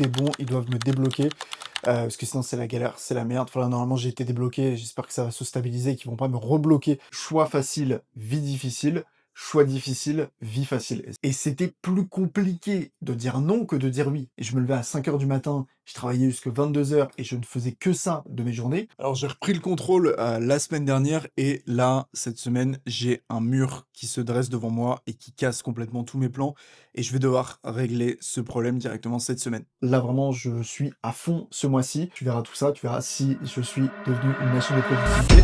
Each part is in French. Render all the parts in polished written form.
est bon, ils doivent me débloquer, parce que sinon c'est la galère, c'est la merde. Enfin là, normalement j'ai été débloqué, j'espère que ça va se stabiliser et qu'ils vont pas me rebloquer. Choix facile, vie difficile, choix difficile, vie facile. Et c'était plus compliqué de dire non que de dire oui. Et je me levais à 5 heures du matin, je travaillais jusqu'à 22 heures et je ne faisais que ça de mes journées. Alors j'ai repris le contrôle la semaine dernière et là, cette semaine, j'ai un mur qui se dresse devant moi et qui casse complètement tous mes plans et je vais devoir régler ce problème directement cette semaine. Là, vraiment, je suis à fond ce mois-ci. Tu verras tout ça, tu verras si je suis devenu une machine de productivité.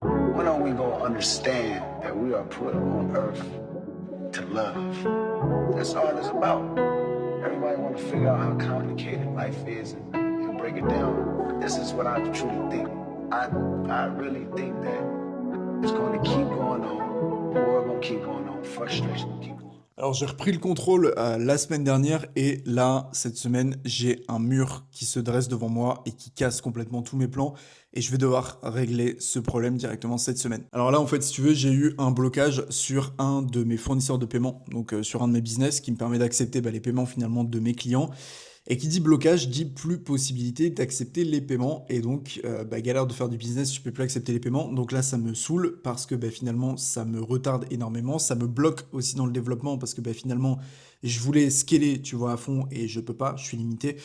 When are we gonna understand that we are put on earth to love? That's all it's about. Everybody want to figure out how complicated life is and break it down. This is what I truly think. I really think that it's going to keep going on. The world gonna keep going on. Frustration gonna keep going on. Alors j'ai repris le contrôle la semaine dernière et là, cette semaine, j'ai un mur qui se dresse devant moi et qui casse complètement tous mes plans et je vais devoir régler ce problème directement cette semaine. Alors là, en fait, si tu veux, j'ai eu un blocage sur un de mes fournisseurs de paiement, donc sur un de mes business qui me permet d'accepter les paiements finalement de mes clients. Et qui dit blocage dit plus possibilité d'accepter les paiements et donc galère de faire du business, je peux plus accepter les paiements. Donc là, ça me saoule parce que finalement, ça me retarde énormément, ça me bloque aussi dans le développement parce que finalement, je voulais scaler, tu vois, à fond et je peux pas, je suis limité.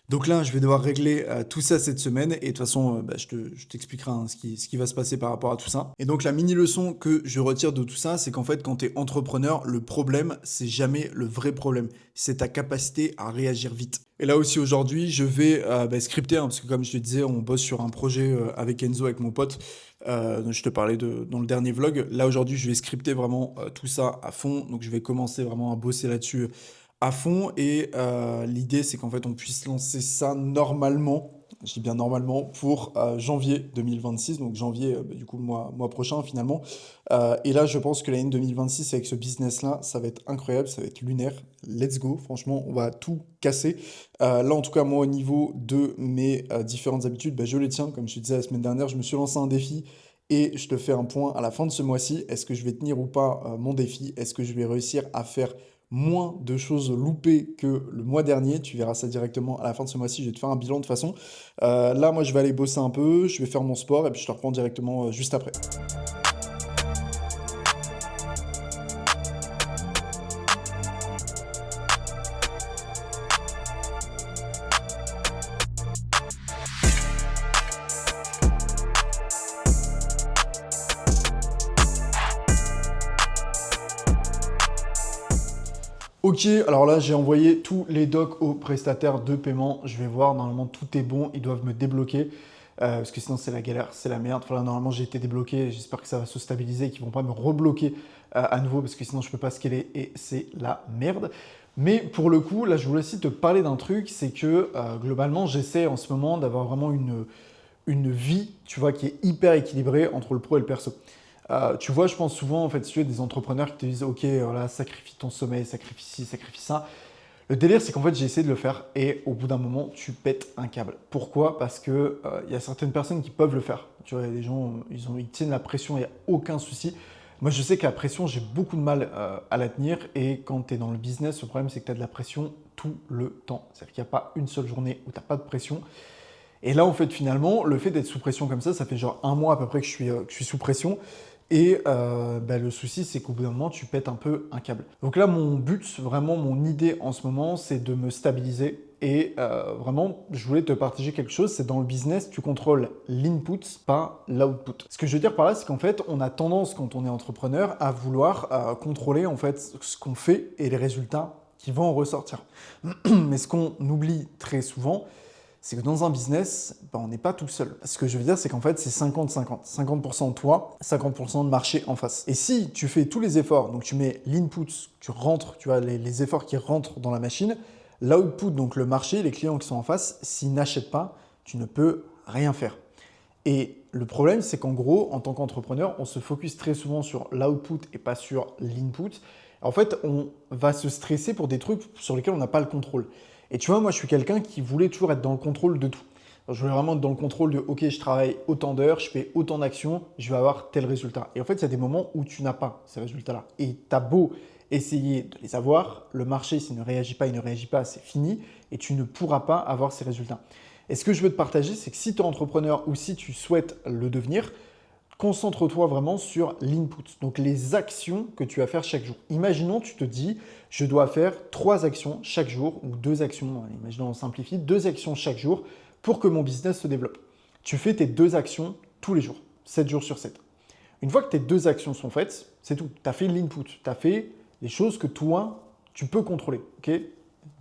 Donc là, je vais devoir régler tout ça cette semaine et de toute façon, je t'expliquerai ce qui va se passer par rapport à tout ça. Et donc la mini leçon que je retire de tout ça, c'est qu'en fait, quand tu es entrepreneur, le problème, c'est jamais le vrai problème, c'est ta capacité à réagir vite. Et là aussi aujourd'hui, je vais scripter, parce que comme je te disais, on bosse sur un projet avec Enzo, avec mon pote, dont je te parlais dans le dernier vlog. Là aujourd'hui, je vais scripter vraiment tout ça à fond, donc je vais commencer vraiment à bosser là-dessus à fond et l'idée c'est qu'en fait on puisse lancer ça normalement, je dis bien normalement, pour janvier 2026, donc janvier du coup le mois prochain finalement. Et là je pense que l'année 2026 avec ce business-là, ça va être incroyable, ça va être lunaire, let's go, franchement on va tout casser. Là en tout cas moi au niveau de mes différentes habitudes, je les tiens, comme je te disais la semaine dernière, je me suis lancé un défi. Et je te fais un point à la fin de ce mois-ci. Est-ce que je vais tenir ou pas mon défi? Est-ce que je vais réussir à faire moins de choses loupées que le mois dernier? Tu verras ça directement à la fin de ce mois-ci. Je vais te faire un bilan de toute façon. Là, moi, je vais aller bosser un peu, je vais faire mon sport et puis je te reprends directement juste après. Ok, alors là j'ai envoyé tous les docs aux prestataires de paiement. Je vais voir, normalement tout est bon, ils doivent me débloquer. Parce que sinon c'est la galère, c'est la merde. Enfin là normalement j'ai été débloqué, j'espère que ça va se stabiliser et qu'ils vont pas me rebloquer à nouveau parce que sinon je peux pas scaler et c'est la merde. Mais pour le coup, là je voulais aussi te parler d'un truc, c'est que globalement j'essaie en ce moment d'avoir vraiment une vie, tu vois, qui est hyper équilibrée entre le pro et le perso. Tu vois, je pense souvent, en fait, si tu as des entrepreneurs qui te disent, OK, voilà, sacrifie ton sommeil, sacrifie ci, sacrifie ça. Le délire, c'est qu'en fait, j'ai essayé de le faire et au bout d'un moment, tu pètes un câble. Pourquoi? Parce que il y a certaines personnes qui peuvent le faire. Tu vois, il y a des gens, ils tiennent la pression, il n'y a aucun souci. Moi, je sais que la pression, j'ai beaucoup de mal à la tenir et quand tu es dans le business, le problème, c'est que tu as de la pression tout le temps. C'est-à-dire qu'il n'y a pas une seule journée où tu n'as pas de pression. Et là, en fait, finalement, le fait d'être sous pression comme ça fait genre un mois à peu près que je suis sous pression. Et le souci, c'est qu'au bout d'un moment, tu pètes un peu un câble. Donc là, mon but, vraiment mon idée en ce moment, c'est de me stabiliser. Et vraiment, je voulais te partager quelque chose, c'est dans le business, tu contrôles l'input, pas l'output. Ce que je veux dire par là, c'est qu'en fait, on a tendance, quand on est entrepreneur, à vouloir contrôler en fait ce qu'on fait et les résultats qui vont en ressortir. Mais ce qu'on oublie très souvent, c'est que dans un business, on n'est pas tout seul. Ce que je veux dire, c'est qu'en fait, c'est 50-50. 50% de toi, 50% de marché en face. Et si tu fais tous les efforts, donc tu mets l'input, tu rentres, tu as les efforts qui rentrent dans la machine, l'output, donc le marché, les clients qui sont en face, s'ils n'achètent pas, tu ne peux rien faire. Et le problème, c'est qu'en gros, en tant qu'entrepreneur, on se focus très souvent sur l'output et pas sur l'input. En fait, on va se stresser pour des trucs sur lesquels on n'a pas le contrôle. Et tu vois, moi, je suis quelqu'un qui voulait toujours être dans le contrôle de tout. Je voulais vraiment être dans le contrôle de « Ok, je travaille autant d'heures, je fais autant d'actions, je vais avoir tel résultat. » Et en fait, il y a des moments où tu n'as pas ces résultats-là. Et tu as beau essayer de les avoir. Le marché, s'il ne réagit pas, il ne réagit pas, c'est fini et tu ne pourras pas avoir ces résultats. Et ce que je veux te partager, c'est que si tu es entrepreneur ou si tu souhaites le devenir, concentre-toi vraiment sur l'input, donc les actions que tu vas faire chaque jour. Imaginons, tu te dis, je dois faire 3 actions chaque jour ou 2 actions, imaginons on simplifie, 2 actions chaque jour pour que mon business se développe. Tu fais tes 2 actions tous les jours, 7 jours sur 7. Une fois que tes 2 actions sont faites, c'est tout. Tu as fait l'input, tu as fait les choses que toi, tu peux contrôler. Okay,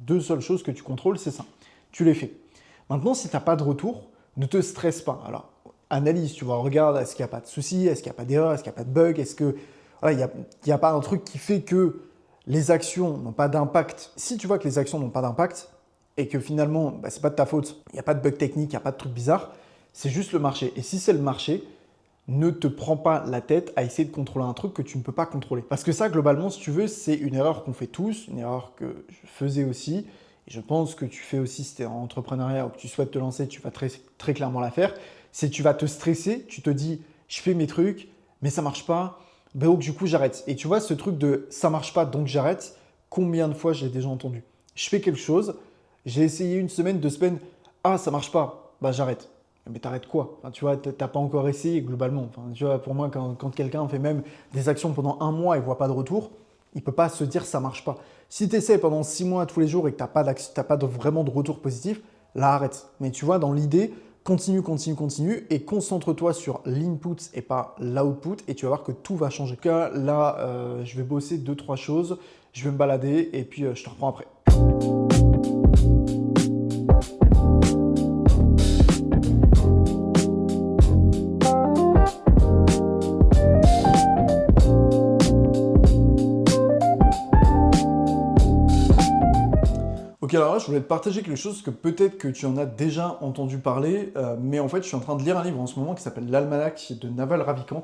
2 seules choses que tu contrôles, c'est ça. Tu les fais. Maintenant, si tu n'as pas de retour, ne te stresse pas. Alors, analyse, tu vois, regarde, est-ce qu'il n'y a pas de souci, est-ce qu'il n'y a pas d'erreur, est-ce qu'il n'y a pas de bug, est-ce que voilà, il n'y a pas un truc qui fait que les actions n'ont pas d'impact. Si tu vois que les actions n'ont pas d'impact et que finalement, ce n'est pas de ta faute, il n'y a pas de bug technique, il n'y a pas de truc bizarre, c'est juste le marché. Et si c'est le marché, ne te prends pas la tête à essayer de contrôler un truc que tu ne peux pas contrôler. Parce que ça, globalement, si tu veux, c'est une erreur qu'on fait tous, une erreur que je faisais aussi. Et je pense que tu fais aussi si tu es en entrepreneuriat ou que tu souhaites te lancer, tu vas très clairement la faire. C'est tu vas te stresser, tu te dis, je fais mes trucs, mais ça marche pas, donc du coup j'arrête. Et tu vois, ce truc de ça marche pas, donc j'arrête, combien de fois j'ai déjà entendu? Je fais quelque chose, j'ai essayé une semaine, 2 semaines, ah ça marche pas, bah j'arrête. Mais t'arrêtes quoi? Enfin, tu vois, t'as pas encore essayé globalement. Enfin, tu vois, pour moi, quand quelqu'un fait même des actions pendant 1 mois et voit pas de retour, il peut pas se dire ça marche pas. Si tu essaies pendant 6 mois tous les jours et que t'as pas vraiment de retour positif, là arrête. Mais tu vois, dans l'idée, continue, continue, continue et concentre-toi sur l'input et pas l'output et tu vas voir que tout va changer. En tout cas, là, je vais bosser 2-3 choses, je vais me balader et puis je te reprends après. Ok, alors là, je voulais te partager quelque chose que peut-être que tu en as déjà entendu parler, mais en fait, je suis en train de lire un livre en ce moment qui s'appelle L'Almanach de Naval Ravikant.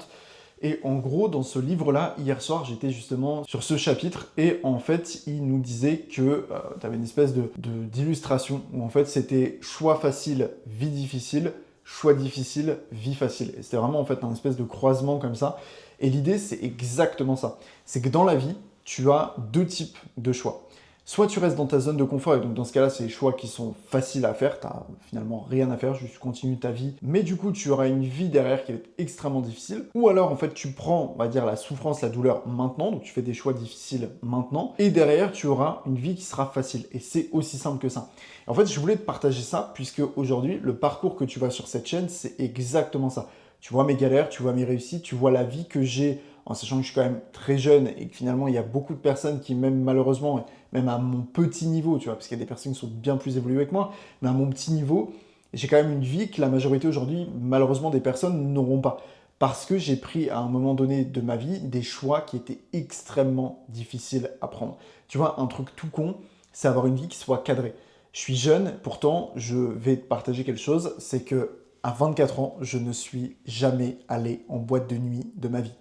Et en gros, dans ce livre-là, hier soir, j'étais justement sur ce chapitre et en fait, il nous disait que tu avais une espèce d'illustration où en fait, c'était choix facile, vie difficile, choix difficile, vie facile. Et c'était vraiment en fait un espèce de croisement comme ça. Et l'idée, c'est exactement ça. C'est que dans la vie, tu as 2 types de choix. Soit tu restes dans ta zone de confort, et donc dans ce cas-là, c'est les choix qui sont faciles à faire, tu n'as finalement rien à faire, juste continue ta vie, mais du coup, tu auras une vie derrière qui va être extrêmement difficile. Ou alors, en fait, tu prends, on va dire, la souffrance, la douleur maintenant, donc tu fais des choix difficiles maintenant, et derrière, tu auras une vie qui sera facile. Et c'est aussi simple que ça. En fait, je voulais te partager ça, puisque aujourd'hui, le parcours que tu vois sur cette chaîne, c'est exactement ça. Tu vois mes galères, tu vois mes réussites, tu vois la vie que j'ai, en sachant que je suis quand même très jeune et que finalement, il y a beaucoup de personnes qui, même malheureusement, même à mon petit niveau, tu vois, parce qu'il y a des personnes qui sont bien plus évoluées que moi, mais à mon petit niveau, j'ai quand même une vie que la majorité aujourd'hui, malheureusement, des personnes n'auront pas. Parce que j'ai pris à un moment donné de ma vie des choix qui étaient extrêmement difficiles à prendre. Tu vois, un truc tout con, c'est avoir une vie qui soit cadrée. Je suis jeune, pourtant, je vais te partager quelque chose, c'est que à 24 ans, je ne suis jamais allé en boîte de nuit de ma vie.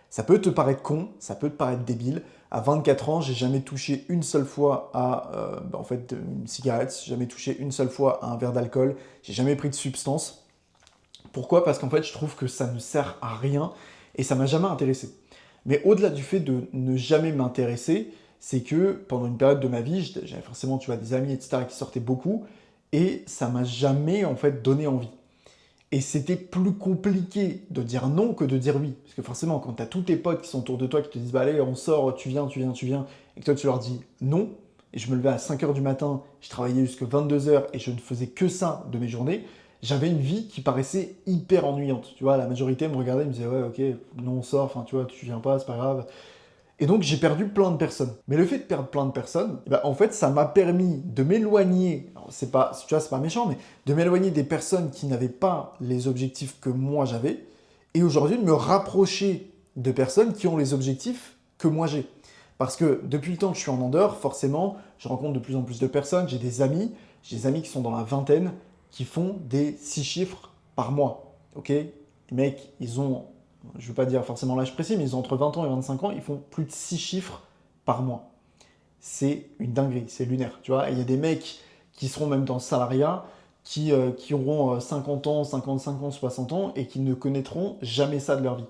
Ça peut te paraître con, ça peut te paraître débile. À 24 ans, j'ai jamais touché une seule fois à en fait, une cigarette, j'ai jamais touché une seule fois à un verre d'alcool, j'ai jamais pris de substance. Pourquoi? Parce qu'en fait, je trouve que ça ne sert à rien et ça m'a jamais intéressé. Mais au-delà du fait de ne jamais m'intéresser, c'est que pendant une période de ma vie, j'avais forcément, tu vois, des amis, etc., qui sortaient beaucoup et ça m'a jamais en fait donné envie. Et c'était plus compliqué de dire non que de dire oui. Parce que forcément, quand tu as tous tes potes qui sont autour de toi, qui te disent bah allez, on sort, tu viens, tu viens, tu viens, et que toi tu leur dis non, et je me levais à 5 h du matin, je travaillais jusqu'à 22 h et je ne faisais que ça de mes journées, j'avais une vie qui paraissait hyper ennuyante. Tu vois, la majorité me regardait, me disait ouais, ok, non, on sort, enfin tu vois, tu viens pas, c'est pas grave. Et donc, j'ai perdu plein de personnes. Mais le fait de perdre plein de personnes, en fait, ça m'a permis de m'éloigner, c'est pas, tu vois, c'est pas méchant, mais de m'éloigner des personnes qui n'avaient pas les objectifs que moi j'avais, et aujourd'hui de me rapprocher de personnes qui ont les objectifs que moi j'ai. Parce que depuis le temps que je suis en Andorre, forcément, je rencontre de plus en plus de personnes, j'ai des amis qui sont dans la vingtaine, qui font des 6 chiffres par mois. Ok? Les mecs, ils ont, je ne veux pas dire forcément l'âge précis, mais ils ont entre 20 ans et 25 ans, ils font plus de 6 chiffres par mois. C'est une dinguerie, c'est lunaire, tu vois. Il y a des mecs qui seront même dans le salariat, qui auront 50 ans, 55 ans, 60 ans, et qui ne connaîtront jamais ça de leur vie.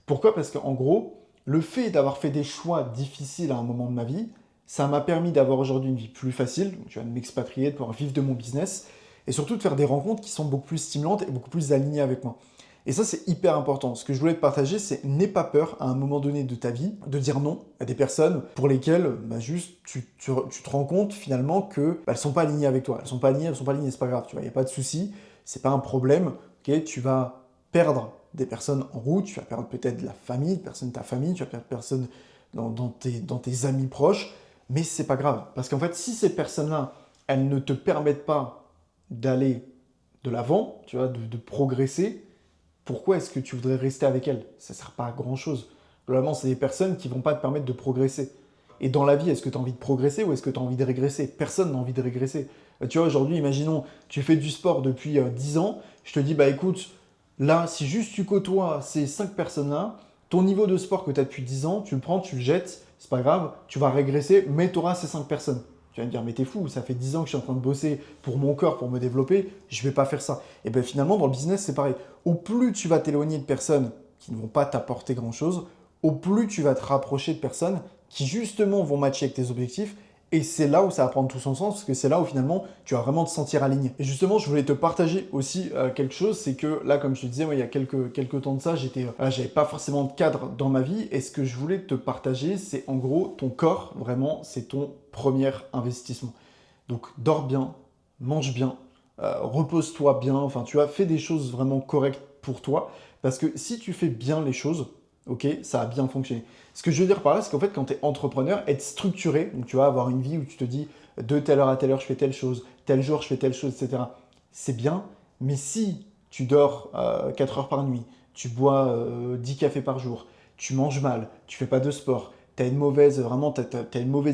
Pourquoi? Parce qu'en gros, le fait d'avoir fait des choix difficiles à un moment de ma vie, ça m'a permis d'avoir aujourd'hui une vie plus facile, donc, tu vois, de m'expatrier, de pouvoir vivre de mon business, et surtout de faire des rencontres qui sont beaucoup plus stimulantes et beaucoup plus alignées avec moi. Et ça, c'est hyper important. Ce que je voulais te partager, c'est n'aie pas peur à un moment donné de ta vie de dire non à des personnes pour lesquelles juste tu te rends compte finalement que elles sont pas alignées avec toi. Elles sont pas alignées, c'est pas grave, tu vois, il n'y a pas de souci, c'est pas un problème. Ok, tu vas perdre des personnes en route, tu vas perdre peut-être de la famille, personne de ta famille, tu vas perdre personne dans tes amis proches, mais c'est pas grave. Parce qu'en fait, si ces personnes-là, elles ne te permettent pas d'aller de l'avant, tu vois, de progresser, pourquoi est-ce que tu voudrais rester avec elles? Ça ne sert pas à grand-chose. Globalement, c'est des personnes qui ne vont pas te permettre de progresser. Et dans la vie, est-ce que tu as envie de progresser ou est-ce que tu as envie de régresser? Personne n'a envie de régresser. Tu vois, aujourd'hui, imaginons, tu fais du sport depuis 10 ans, je te dis, bah écoute, là, si juste tu côtoies ces 5 personnes-là, ton niveau de sport que tu as depuis 10 ans, tu le prends, tu le jettes, c'est pas grave, tu vas régresser, mais tu auras ces 5 personnes. Tu vas me dire, mais t'es fou, ça fait 10 ans que je suis en train de bosser pour mon corps, pour me développer, je vais pas faire ça. Et bien finalement, dans le business, c'est pareil. Au plus tu vas t'éloigner de personnes qui ne vont pas t'apporter grand-chose, au plus tu vas te rapprocher de personnes qui justement vont matcher avec tes objectifs. Et c'est là où ça va prendre tout son sens, parce que c'est là où finalement tu vas vraiment te sentir aligné. Et justement, je voulais te partager aussi quelque chose, c'est que là, comme je te disais, moi, il y a quelques temps de ça, j'avais pas forcément de cadre dans ma vie. Et ce que je voulais te partager, c'est en gros, ton corps, vraiment, c'est ton premier investissement. Donc, dors bien, mange bien, repose-toi bien, enfin, tu vois, fais des choses vraiment correctes pour toi. Parce que si tu fais bien les choses, ok, ça a bien fonctionné. Ce que je veux dire par là, c'est qu'en fait, quand tu es entrepreneur, être structuré, donc tu vas avoir une vie où tu te dis de telle heure à telle heure, je fais telle chose, tel jour, je fais telle chose, etc. C'est bien, mais si tu dors 4 heures par nuit, tu bois 10 cafés par jour, tu manges mal, tu fais pas de sport, tu as une mauvaise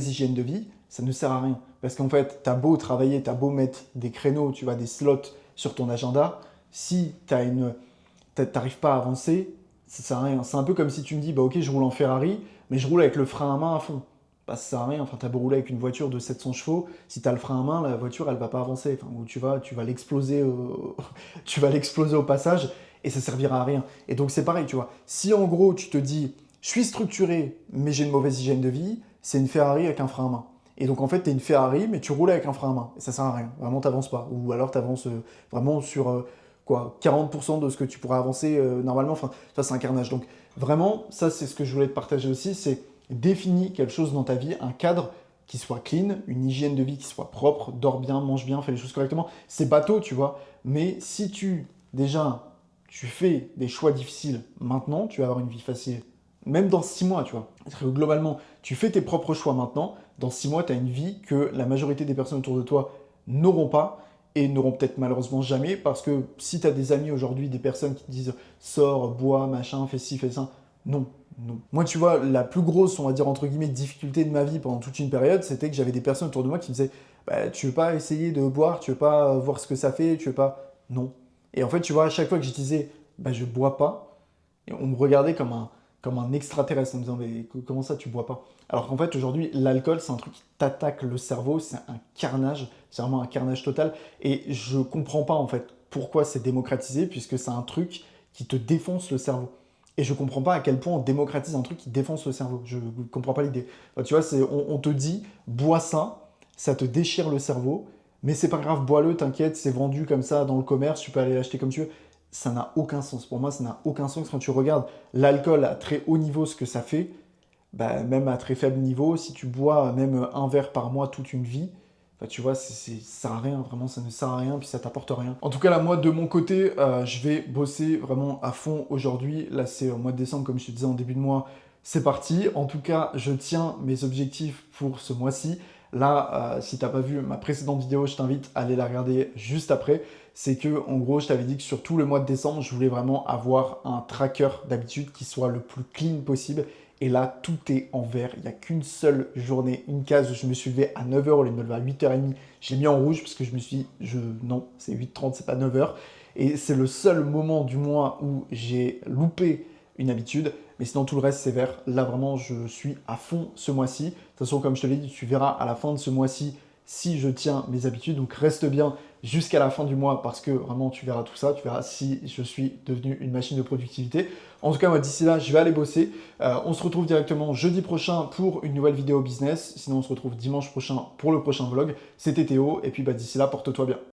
hygiène de vie, ça ne sert à rien. Parce qu'en fait, tu as beau travailler, tu as beau mettre des créneaux, tu vois, des slots sur ton agenda, si t'arrives pas à avancer, ça sert à rien. C'est un peu comme si tu me dis, bah ok, je roule en Ferrari, mais je roule avec le frein à main à fond. Bah, ça sert à rien. Enfin, t'as beau rouler avec une voiture de 700 chevaux, si t'as le frein à main, la voiture, elle va pas avancer. Enfin, où tu vas l'exploser, tu vas l'exploser au passage, et ça servira à rien. Et donc c'est pareil, tu vois. Si en gros tu te dis, je suis structuré, mais j'ai une mauvaise hygiène de vie, c'est une Ferrari avec un frein à main. Et donc en fait, t'es une Ferrari, mais tu roules avec un frein à main. Et ça sert à rien. Vraiment, t'avances pas. Ou alors t'avances vraiment sur quoi, 40% de ce que tu pourrais avancer normalement. Enfin, ça, c'est un carnage. Donc, vraiment, ça, c'est ce que je voulais te partager aussi, c'est définis quelque chose dans ta vie, un cadre qui soit clean, une hygiène de vie qui soit propre, dors bien, mange bien, fais les choses correctement. C'est bateau, tu vois. Mais si déjà, tu fais des choix difficiles maintenant, tu vas avoir une vie facile. Même dans 6 mois, tu vois. Parce que globalement, tu fais tes propres choix maintenant. Dans 6 mois, tu as une vie que la majorité des personnes autour de toi n'auront pas et n'auront peut-être malheureusement jamais, parce que si tu as des amis aujourd'hui, des personnes qui te disent sors, bois, machin, fais ci, fais ça, non, non. Moi, tu vois, la plus grosse, on va dire entre guillemets, difficulté de ma vie pendant toute une période, c'était que j'avais des personnes autour de moi qui me disaient bah, tu veux pas essayer de boire, tu veux pas voir ce que ça fait, tu veux pas. Non. Et en fait, tu vois, à chaque fois que je disais bah, je bois pas, et on me regardait comme un extraterrestre en me disant mais comment ça tu bois pas? Alors qu'en fait aujourd'hui l'alcool c'est un truc qui t'attaque le cerveau, c'est un carnage, c'est vraiment un carnage total et je comprends pas en fait pourquoi c'est démocratisé puisque c'est un truc qui te défonce le cerveau. Et je comprends pas à quel point on démocratise un truc qui défonce le cerveau. Je comprends pas l'idée. Enfin, tu vois, on te dit bois ça te déchire le cerveau, mais c'est pas grave, bois-le, t'inquiète, c'est vendu comme ça dans le commerce, tu peux aller l'acheter comme tu veux. Ça n'a aucun sens. Pour moi, ça n'a aucun sens quand tu regardes l'alcool à très haut niveau, ce que ça fait. Bah, même à très faible niveau, si tu bois même un verre par mois toute une vie, bah, tu vois, ça sert à rien, vraiment, ça ne sert à rien, puis ça t'apporte rien. En tout cas, là, moi, de mon côté, je vais bosser vraiment à fond aujourd'hui. Là, c'est au mois de décembre, comme je te disais en début de mois, c'est parti. En tout cas, je tiens mes objectifs pour ce mois-ci. Là, si t'as pas vu ma précédente vidéo, je t'invite à aller la regarder juste après. C'est que, en gros, je t'avais dit que sur tout le mois de décembre, je voulais vraiment avoir un tracker d'habitude qui soit le plus clean possible. Et là, tout est en vert. Il n'y a qu'une seule journée, une case où je me suis levé à 9 heures au lieu de me lever à 8h30. Je l'ai mis en rouge parce que je me suis dit, non, c'est 8h30, c'est pas 9 heures. Et c'est le seul moment du mois où j'ai loupé une habitude. Mais sinon, tout le reste, c'est vert. Là, vraiment, je suis à fond ce mois-ci. De toute façon, comme je te l'ai dit, tu verras à la fin de ce mois-ci si je tiens mes habitudes. Donc reste bien jusqu'à la fin du mois parce que vraiment tu verras tout ça, tu verras si je suis devenu une machine de productivité. En tout cas, moi d'ici là, je vais aller bosser. On se retrouve directement jeudi prochain pour une nouvelle vidéo business. Sinon, on se retrouve dimanche prochain pour le prochain vlog. C'était Théo et puis d'ici là, porte-toi bien.